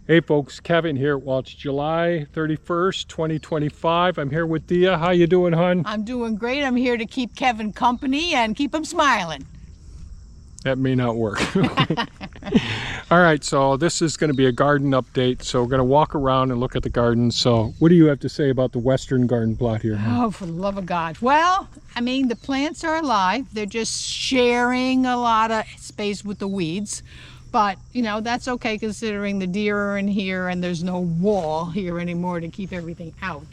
Hey folks, Kevin here. Well, it's July 31st, 2025. I'm here with Thea. How you doing, hon? I'm doing great. I'm here to keep Kevin company and keep him smiling. That may not work. All right, so this is going to be a garden update. So we're going to walk around and look at the garden. So what do you have to say about the western garden plot here, hon? Oh, for the love of God. Well, I mean, the plants are alive. They're just sharing a lot of space with the weeds. But, you know, that's okay considering the deer are in here and there's no wall here anymore to keep everything out.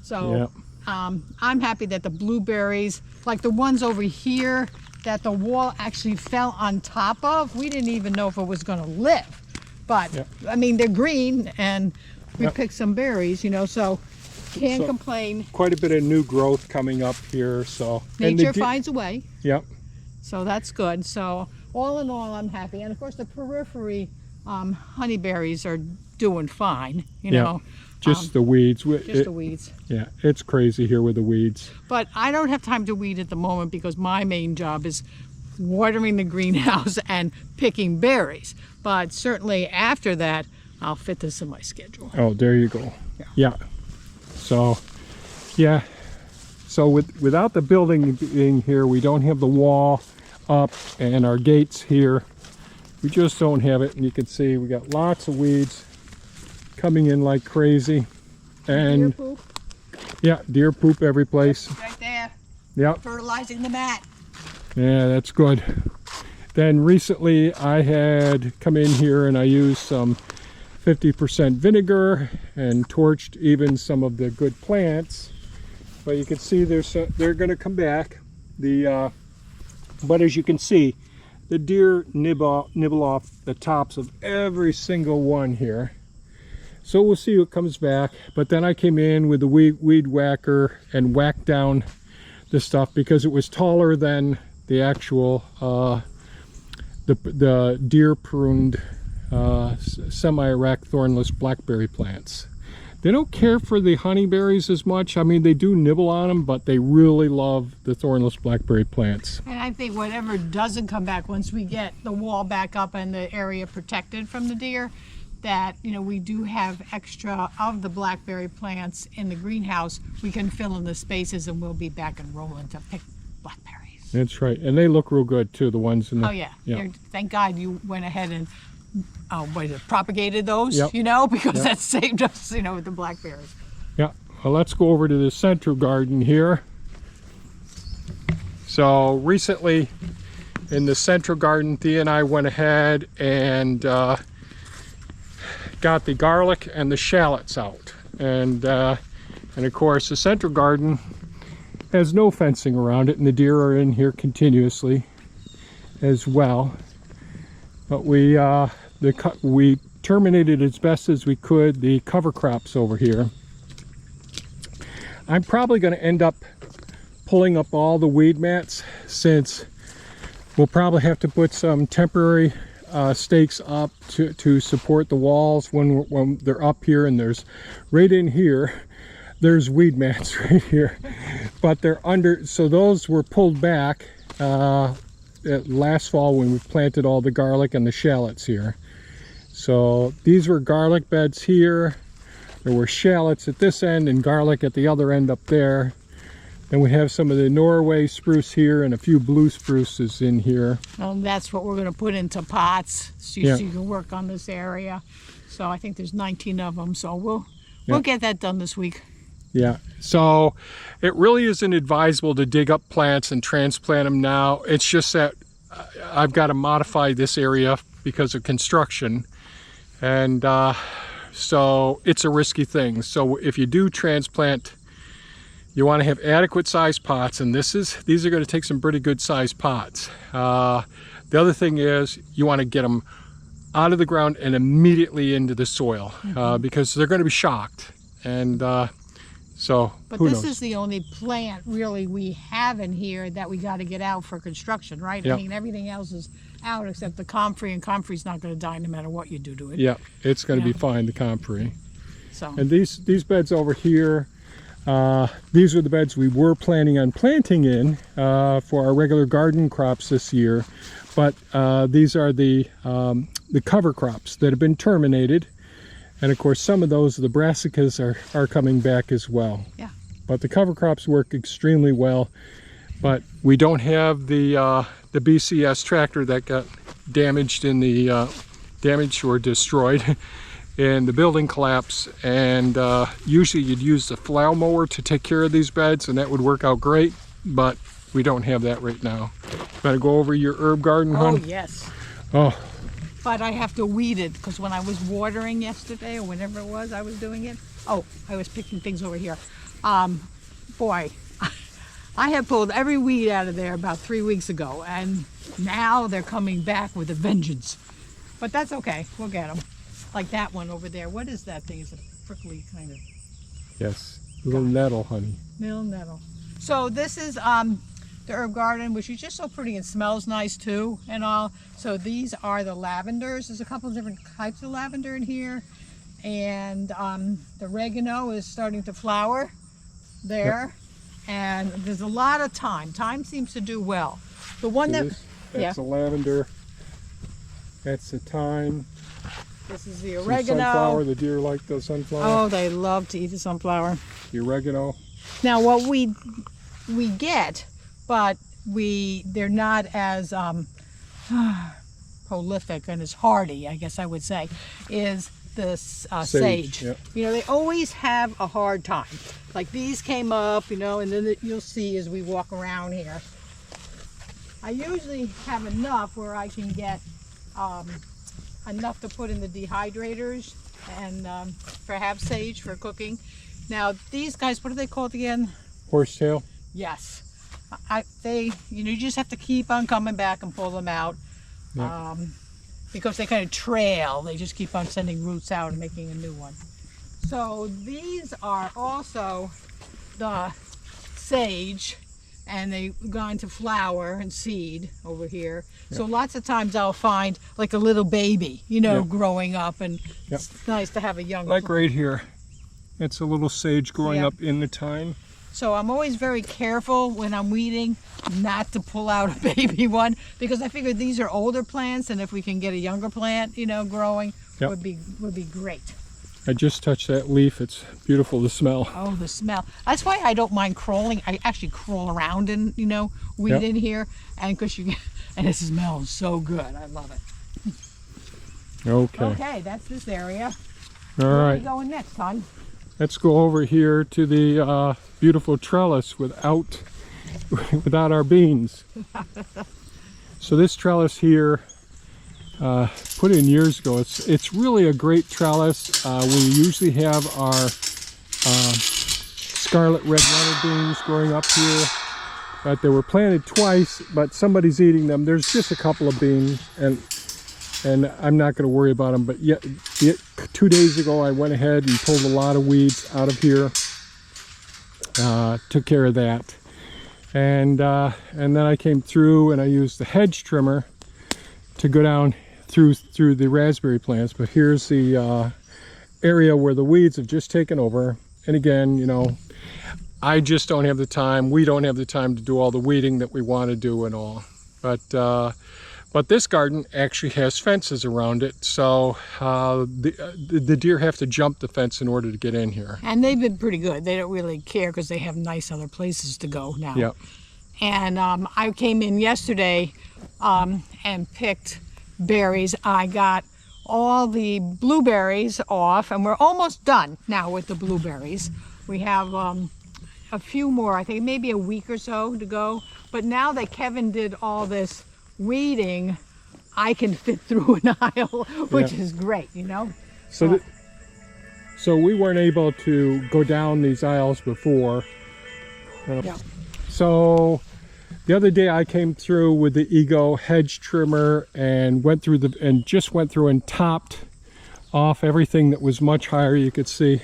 So I'm happy that the blueberries, like the ones over here that the wall actually fell on top of, we didn't even know if it was going to live. But, I mean, they're green and we picked some berries, you know, so can't complain. Quite a bit of new growth coming up here. So Nature finds a way. Yep. So that's good. So all in all, I'm happy. And of course, the periphery honeyberries are doing fine, you know. Just the weeds. Just the weeds. Yeah, it's crazy here with the weeds. But I don't have time to weed at the moment because my main job is watering the greenhouse and picking berries. But certainly after that, I'll fit this in my schedule. Oh, there you go. Yeah. So, yeah. So without the building being here, we don't have the wall up and our gates here. We just don't have it, and you can see we got lots of weeds coming in like crazy. And deer poop. Yeah, deer poop every place. Right there. Yep. Fertilizing the mat. Yeah, that's good. Then recently I had come in here and I used some 50% vinegar and torched even some of the good plants. But you can see they're going to come back. But as you can see, the deer nibble off the tops of every single one here. So we'll see what comes back. But then I came in with the weed whacker and whacked down the stuff because it was taller than the actual the deer pruned semi-erect thornless blackberry plants. They don't care for the honeyberries as much. I mean, they do nibble on them, but they really love the thornless blackberry plants. And I think whatever doesn't come back, once we get the wall back up and the area protected from the deer, that, you know, we do have extra of the blackberry plants in the greenhouse. We can fill in the spaces and we'll be back and rolling to pick blackberries. That's right. And they look real good too, the ones in the... Oh, yeah. Thank God you went ahead and propagated those, you know, because that saved us, you know, with the blackberries. Yeah. Well, let's go over to the center garden here. So recently in the central garden, Thea and I went ahead and got the garlic and the shallots out. And of course, the central garden has no fencing around it, and the deer are in here continuously as well. But we terminated as best as we could the cover crops over here. I'm probably going to end up pulling up all the weed mats, since we'll probably have to put some temporary stakes up to support the walls when they're up here. And there's right in here, there's weed mats right here, but they're under, so those were pulled back last fall when we planted all the garlic and the shallots here. So these were garlic beds here. There were shallots at this end and garlic at the other end up there. Then we have some of the Norway spruce here and a few blue spruces in here. That's what we're going to put into pots so you can work on this area. So I think there's 19 of them. So we'll get that done this week. Yeah, so it really isn't advisable to dig up plants and transplant them now. It's just that I've got to modify this area because of construction. And so it's a risky thing. So if you do transplant, you want to have adequate sized pots, and these are going to take some pretty good sized pots. The other thing is you want to get them out of the ground and immediately into the soil because they're going to be shocked. And but this is the only plant really we have in here that we got to get out for construction, right? I mean, everything else is out except the comfrey, and comfrey's not going to die no matter what you do to it. Yeah, it's going to be fine, the comfrey. So. And these beds over here, these are the beds we were planning on planting in for our regular garden crops this year. But these are the cover crops that have been terminated. And of course, some of those, the brassicas, are coming back as well. Yeah. But the cover crops work extremely well. But we don't have the BCS tractor that got damaged in the damaged or destroyed in the building collapse. And usually you'd use the flail mower to take care of these beds, and that would work out great. But we don't have that right now. Better go over your herb garden, Oh, hon? yes. Oh. But I have to weed it because when I was watering yesterday or whenever it was I was doing it. Oh, I was picking things over here. Boy, I had pulled every weed out of there about 3 weeks ago, and now they're coming back with a vengeance. But that's okay. We'll get them. Like that one over there. What is that thing? It's a prickly kind of... Yes, little nettle, honey. Little nettle. So this is the herb garden, which is just so pretty and smells nice too and all. So these are the lavenders. There's a couple of different types of lavender in here. And the oregano is starting to flower there. Yep. And there's a lot of thyme. Thyme seems to do well. The one that's the lavender. That's the thyme. This is the some oregano. Sunflower. The deer like the sunflower. Oh, they love to eat the sunflower. The oregano. Now what we get, but they're not as prolific and as hardy, I guess I would say, is the sage. Yep. You know, they always have a hard time. Like these came up, you know, and then you'll see as we walk around here. I usually have enough where I can get enough to put in the dehydrators and perhaps sage for cooking. Now these guys, what are they called again? Horsetail. Yes. You just have to keep on coming back and pull them out. Yep. Because they kind of trail. They just keep on sending roots out and making a new one. So these are also the sage, and they've gone to flower and seed over here. Yep. So lots of times I'll find like a little baby, you know, yep, growing up, and yep, it's nice to have a young. Like right here. It's a little sage growing yep, up in the thyme. So I'm always very careful when I'm weeding not to pull out a baby one, because I figure these are older plants, and if we can get a younger plant, you know, growing, yep, would be great. I just touched that leaf. It's beautiful to smell. Oh, the smell. That's why I don't mind crawling. I actually crawl around in, you know, weed, yep, in here, and and it smells so good. I love it. Okay. Okay, that's this area. All right. Where are we going next, hon? Let's go over here to the beautiful trellis without our beans. So this trellis here, put in years ago. It's really a great trellis. We usually have our scarlet red runner beans growing up here, but they were planted twice, but somebody's eating them. There's just a couple of beans, and I'm not going to worry about them. But yet 2 days ago I went ahead and pulled a lot of weeds out of here, took care of that, and then I came through and I used the hedge trimmer to go down through the raspberry plants. But here's the area where the weeds have just taken over. And again, you know, I just don't have the time. We don't have the time to do all the weeding that we want to do and all. But this garden actually has fences around it, so the deer have to jump the fence in order to get in here. And they've been pretty good. They don't really care because they have nice other places to go now. Yep. And I came in yesterday and picked berries. I got all the blueberries off, and we're almost done now with the blueberries. We have a few more, I think maybe a week or so to go. But now that Kevin did all this weeding, I can fit through an aisle, which, yeah, is great, you know. So we weren't able to go down these aisles before. Yeah. So the other day I came through with the Ego hedge trimmer and just went through and topped off everything that was much higher. You could see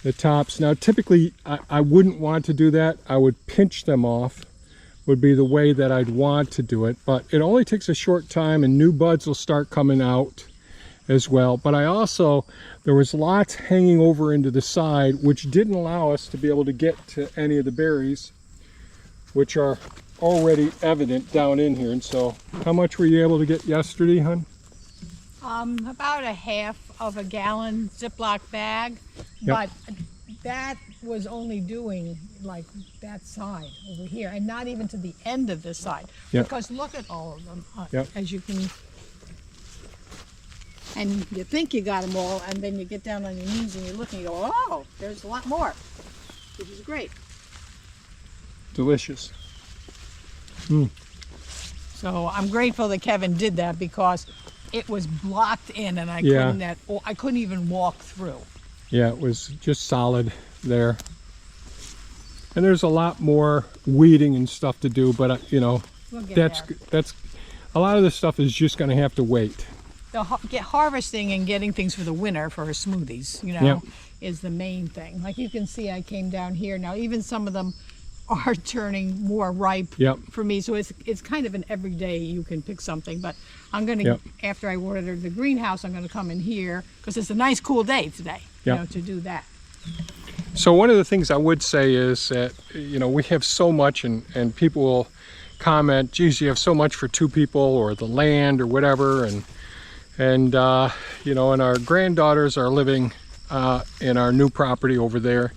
the tops. Now typically I wouldn't want to do that. I would pinch them off, would be the way that I'd want to do it, but it only takes a short time and new buds will start coming out as well. But there was lots hanging over into the side, which didn't allow us to be able to get to any of the berries, which are already evident down in here. And so how much were you able to get yesterday, hon? About a half of a gallon Ziploc bag, Yep. but that was only doing like that side over here, and not even to the end of this side. Yep. Because look at all of them, Yep. as you can. And you think you got them all, and then you get down on your knees and you look and you go, oh, there's a lot more, which is great. Delicious. So I'm grateful that Kevin did that because it was blocked in, and I Yeah. couldn't even walk through. Yeah, it was just solid there. And there's a lot more weeding and stuff to do, but you know, We'll get that's there. that's a lot of this stuff is just going to have to wait. Get harvesting and getting things for the winter for our smoothies, you know, Yep. is the main thing. Like you can see, I came down here now. Even some of them are turning more ripe Yep. for me. So it's kind of an everyday you can pick something. But I'm gonna Yep. after I water the greenhouse, I'm gonna come in here because it's a nice cool day today. You Yep. know, to do that. So one of the things I would say is that, you know, we have so much, and people will comment, geez, you have so much for two people, or the land or whatever, and you know, and our granddaughters are living in our new property over there,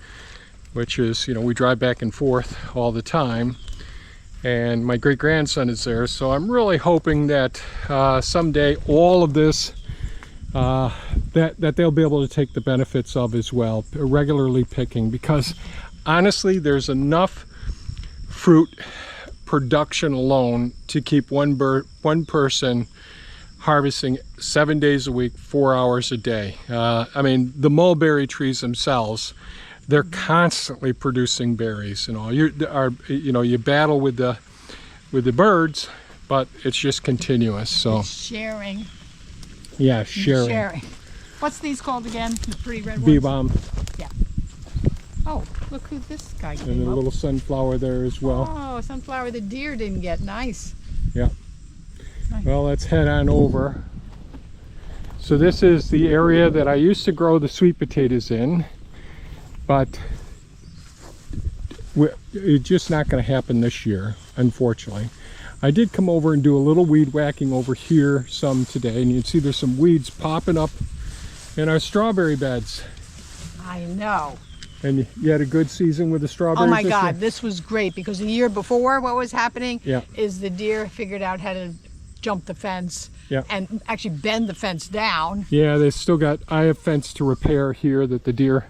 which is, you know, we drive back and forth all the time, and my great-grandson is there. So I'm really hoping that someday all of this that they'll be able to take the benefits of as well, regularly picking, because honestly there's enough fruit production alone to keep one person harvesting 7 days a week, 4 hours a day. I mean, the mulberry trees themselves, they're constantly producing berries. You know, you battle with the birds, but it's just continuous. So Sharing. yeah, sharing. Sharing. What's these called again? The pretty red ones? Bee balm, Yeah. Oh, look who this guy and came a up. little sunflower there as well. Oh, sunflower the deer didn't get. Nice. Yeah. Nice. Well, let's head on over. So this is the area that I used to grow the sweet potatoes in, but it's just not going to happen this year, unfortunately. I did come over and do a little weed whacking over here some today, and you can see there's some weeds popping up in our strawberry beds. I know. And you had a good season with the strawberries? Oh my this God, year? this was great because the year before what was happening Yeah. is the deer figured out how to jump the fence Yeah. and actually bend the fence down. Yeah, they still got, I have fence to repair here that the deer,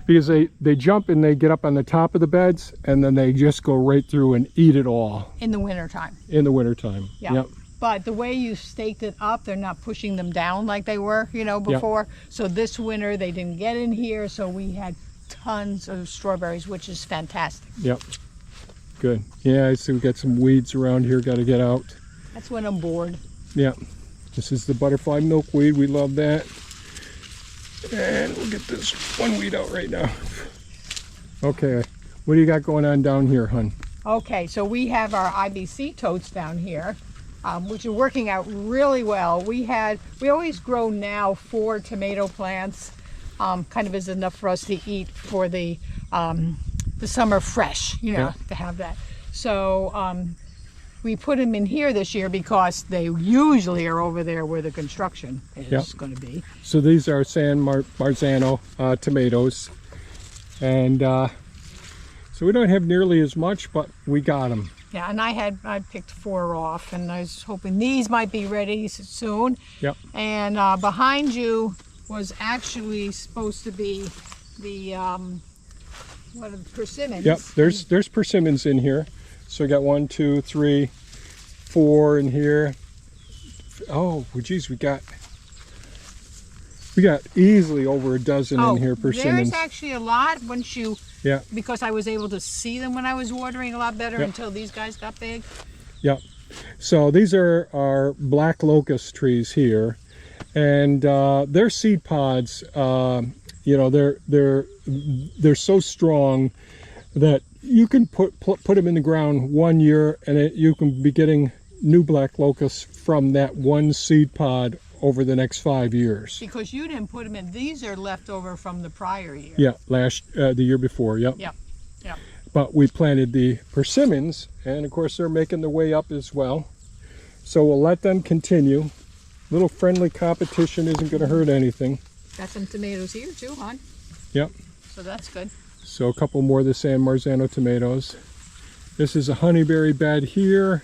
because they jump and they get up on the top of the beds, and then they just go right through and eat it all In the wintertime. in the wintertime. Yeah. Yep. But the way you staked it up, they're not pushing them down like they were, you know, before. So this winter they didn't get in here, so we had tons of strawberries, which is fantastic. Yep. Good. Yeah, I see we got some weeds around here, got to get out. That's when I'm bored. Yep. This is the butterfly milkweed. We love that. And we'll get this one weed out right now. Okay. What do you got going on down here, hun? Okay, so we have our IBC totes down here, which are working out really well. We always grow now 4 tomato plants, kind of is enough for us to eat for the summer fresh, you know, Yeah. to have that. So we put them in here this year because they usually are over there where the construction is Yep. going to be. So these are San Marzano tomatoes, and so we don't have nearly as much, but we got them. Yeah, and I picked 4 off, and I was hoping these might be ready soon. Yep. And behind you was actually supposed to be the what are the persimmons. Yep. There's persimmons in here. So we got 1, 2, 3, 4 in here. Oh, well, geez, we got easily over a dozen in here, persimmons. There's actually a lot once you, Yeah. because I was able to see them when I was watering a lot better Yep. until these guys got big. Yep. So these are our black locust trees here, and they're seed pods. You know, they're so strong that you can put them in the ground 1 year, and you can be getting new black locusts from that one seed pod over the next 5 years. Because you didn't put them in. These are left over from the prior year. Yeah, the year before. Yep. Yep. Yep. But we planted the persimmons, and of course they're making their way up as well. So we'll let them continue. Little friendly competition isn't going to hurt anything. Got some tomatoes here too, hon. Yep. So that's good. So a couple more of the San Marzano tomatoes. This is a honeyberry bed here.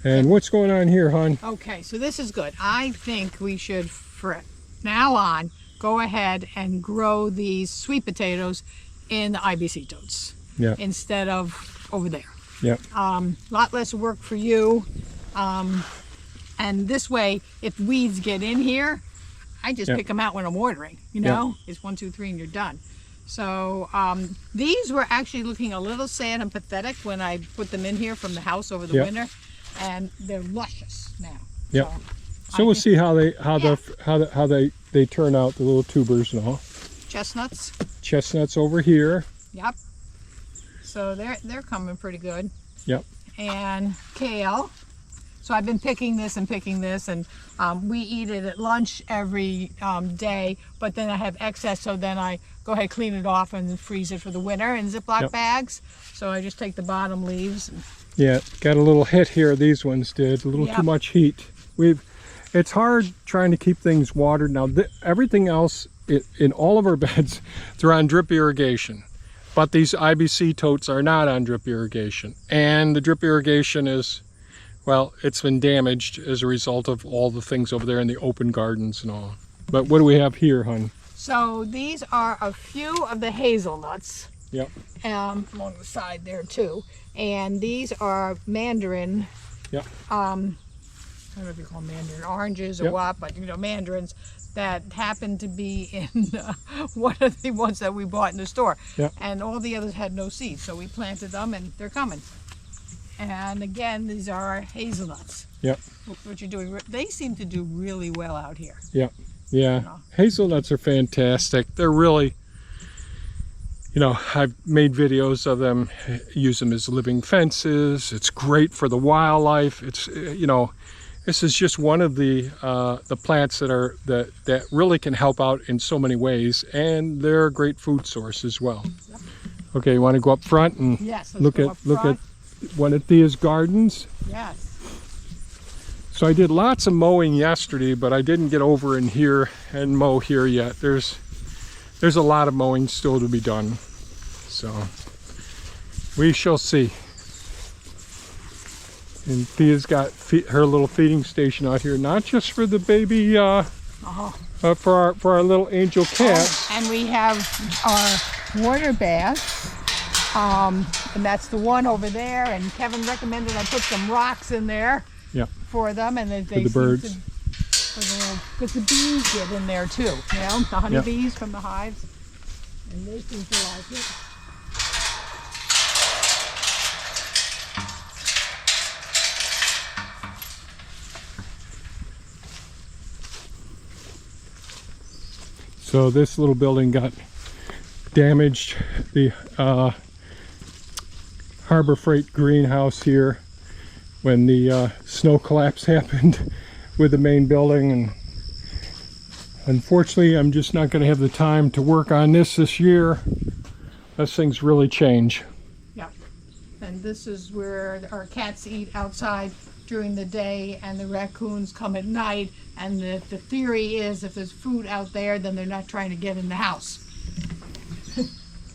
And what's going on here, hon? Okay, so this is good. I think we should, for now on, go ahead and grow these sweet potatoes in the IBC totes. Yeah. Instead of over there. Yep. Lot less work for you. And this way, if weeds get in here, I just pick them out when I'm watering. You know, it's 1, 2, 3, and you're done. So these were actually looking a little sad and pathetic when I put them in here from the house over the winter, and they're luscious now. Yep. So we'll see how they turn out, the little tubers and all. Chestnuts. Chestnuts over here. Yep. So they're coming pretty good. Yep. And kale. So I've been picking this, and we eat it at lunch every day, but then I have excess, so then I go ahead, clean it off, and freeze it for the winter in Ziploc bags. So I just take the bottom leaves. Yeah, got a little hit here, these ones did, a little too much heat. It's hard trying to keep things watered. Now, everything else in all of our beds, they're on drip irrigation. But these IBC totes are not on drip irrigation. And the drip irrigation is, well, it's been damaged as a result of all the things over there in the open gardens and all. But what do we have here, hon? So these are a few of the hazelnuts. Yep. Along the side there too. And these are mandarin. Yep. I don't know if you call them mandarin oranges or what, but you know, mandarins that happen to be in one of the ones that we bought in the store. Yep. And all the others had no seeds, so we planted them and they're coming. And again, these are our hazelnuts. Yep. What you're doing, they seem to do really well out here. Yep. Yeah. Hazelnuts are fantastic. They're really, you know, I've made videos of them, use them as living fences. It's great for the wildlife. It's, you know, this is just one of the plants that really can help out in so many ways, and they're a great food source as well. Yep. Okay, you want to go up front and look at one of Thea's gardens? Yes. So I did lots of mowing yesterday, but I didn't get over in here and mow here yet. There's a lot of mowing still to be done. So we shall see. And Thea's got her little feeding station out here, not just for the baby, for our little angel cat. And we have our water bath. And that's the one over there, and Kevin recommended I put some rocks in there for them, and they for the birds. Because the bees get in there too, you know, the honeybees from the hives, and they seem to like it. So this little building got damaged. The Harbor Freight greenhouse here when the snow collapse happened with the main building, and unfortunately I'm just not going to have the time to work on this year unless things really change. Yeah, and this is where our cats eat outside during the day and the raccoons come at night, and the theory is if there's food out there, then they're not trying to get in the house.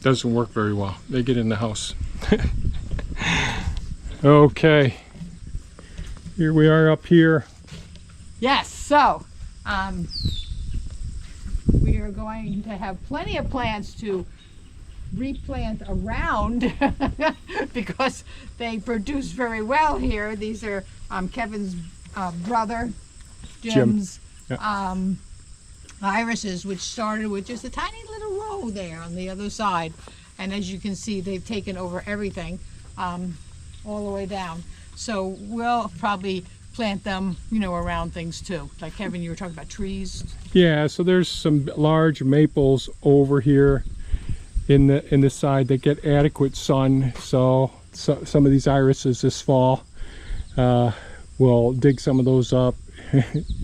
Doesn't work very well. They get in the house. Okay, here we are up here. Yes, so we are going to have plenty of plants to replant around because they produce very well here. These are Kevin's brother Jim's irises, which started with just a tiny little row there on the other side, and as you can see, they've taken over everything all the way down. So we'll probably plant them, you know, around things too. Like Kevin, you were talking about trees. Yeah, so there's some large maples over here in the side that get adequate sun. So some of these irises this fall, we'll dig some of those up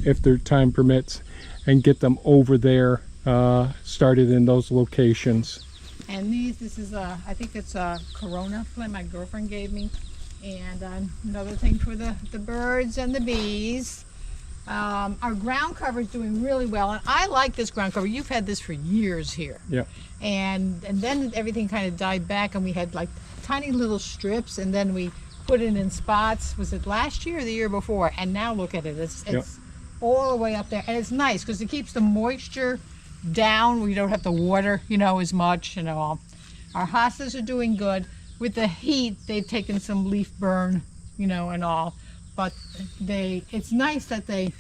if their time permits and get them over there, started in those locations. And this is I think it's a Corona plant my girlfriend gave me. And another thing for the birds and the bees. Our ground cover is doing really well, and I like this ground cover. You've had this for years here. Yeah. And then everything kind of died back, and we had like tiny little strips, and then we put it in spots. Was it last year or the year before? And now look at it. It's all the way up there, and it's nice because it keeps the moisture down. We don't have to water, as much and all. Our hostas are doing good. With the heat, they've taken some leaf burn, and all. But it's nice that they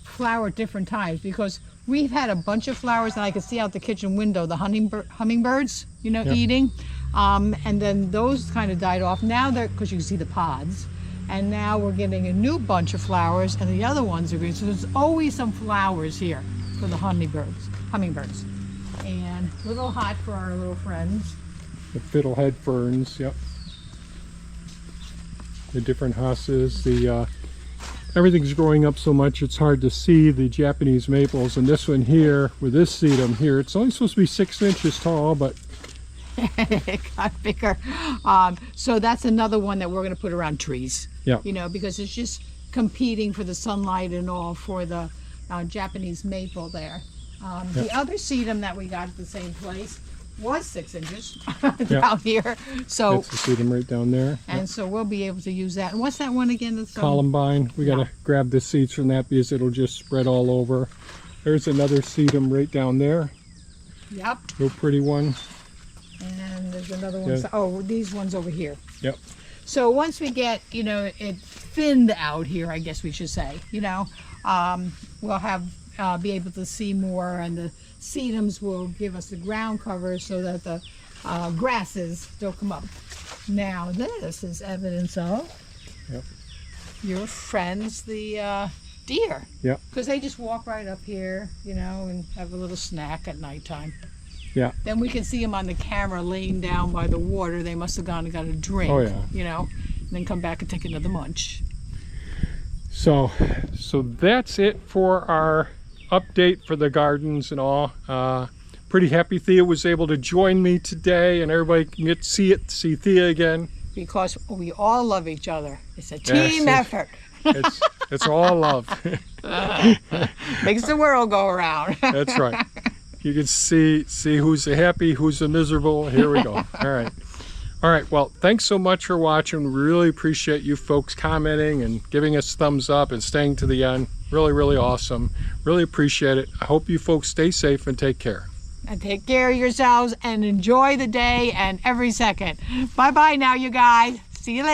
flower at different times, because we've had a bunch of flowers, and I could see out the kitchen window the hummingbirds, eating. And then those kind of died off. Now because you can see the pods. And now we're getting a new bunch of flowers, and the other ones are green. So there's always some flowers here for the hummingbirds. And a little hot for our little friends. The fiddlehead ferns, yep. The different hostas, everything's growing up so much it's hard to see the Japanese maples. And this one here, with this sedum here, it's only supposed to be 6 inches tall, but it got bigger. So that's another one that we're going to put around trees. Yeah. Because it's just competing for the sunlight and all for the Japanese maple there. The other sedum that we got at the same place was 6 inches down here. So that's the sedum right down there. And so we'll be able to use that. And what's that one again? That's Columbine. We got to grab the seeds from that because it'll just spread all over. There's another sedum right down there. Yep. Real pretty one. And there's another one. Yeah. Oh, these ones over here. Yep. So once we get, it thinned out here, I guess we should say, we'll have be able to see more, and the sedums will give us the ground cover so that the grasses don't come up. Now this is evidence of your friends, the deer. Yeah. Because they just walk right up here, and have a little snack at nighttime. Yeah. Then we can see them on the camera laying down by the water. They must have gone and got a drink. Oh yeah. And then come back and take another munch. So that's it for our update for the gardens and all. Pretty happy Thea was able to join me today, and everybody can get to see Thea again. Because we all love each other. It's a team effort. It's all love. Makes the world go around. That's right. You can see who's happy, who's miserable. Here we go. All right. Well, thanks so much for watching. We really appreciate you folks commenting and giving us thumbs up and staying to the end. Really, really awesome. Really appreciate it. I hope you folks stay safe and take care. And take care of yourselves and enjoy the day and every second. Bye-bye now, you guys. See you later.